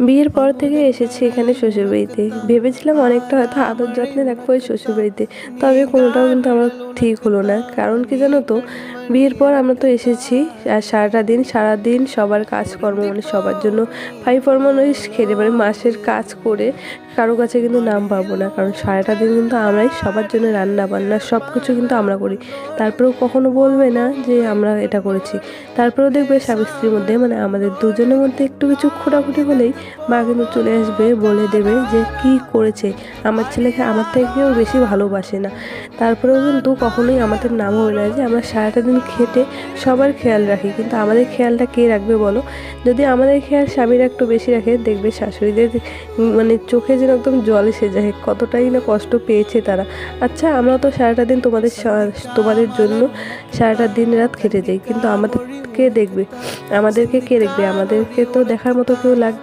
বিয়ের পর থেকে এসেছি এখানে শ্বশুরবাড়িতে। ভেবেছিলাম অনেকটা হয়তো আদর যত্নে রাখবো এই শ্বশুরবাড়িতে, তবে কোনোটাও কিন্তু আমার ঠিক হলো না। কারণ কি জানো তো, বিয়ের পর আমরা তো এসেছি আর সারাদিন সবার কাজকর্ম, মানে সবার জন্য ফাইফরমাইশ খেলে, মানে মাসের কাজ করে কারো কাছে কিন্তু নাম পাবো না। কারণ সারাটা দিন কিন্তু আমরাই সবার জন্য রান্না বান্না সব কিছু কিন্তু আমরা করি। তারপরেও কখনো বলবে না যে আমরা এটা করেছি। তারপরেও দেখবে স্বামী স্ত্রীর মধ্যে, মানে আমাদের দুজনের মধ্যে একটু কিছু খুঁটাখুটি হলেই মা কিন্তু চলে আসবে, বলে দেবে যে কি করেছে, আমার ছেলেকে আমার থেকেও বেশি ভালোবাসে না। তারপরেও কিন্তু কখনোই আমাদের নাম হবে না যে আমরা সারাটা দিন খেটে সবার খেয়াল রাখি, কিন্তু আমাদের খেয়ালটা কে রাখবে বলো? যদি আমাদের খেয়াল স্বামীরা একটু বেশি রাখে, দেখবে শাশুড়িদের মানে চোখে যেন একদম জল এসে যায়, কতটাই না কষ্ট পেয়েছে তারা। আচ্ছা, আমরা তো সারাটা দিন তোমাদের জন্য সারাটা দিন রাত খেটে যাই, কিন্তু আমাদেরকে কে দেখবে? আমাদেরকে তো দেখার মতো কেউ লাগবে।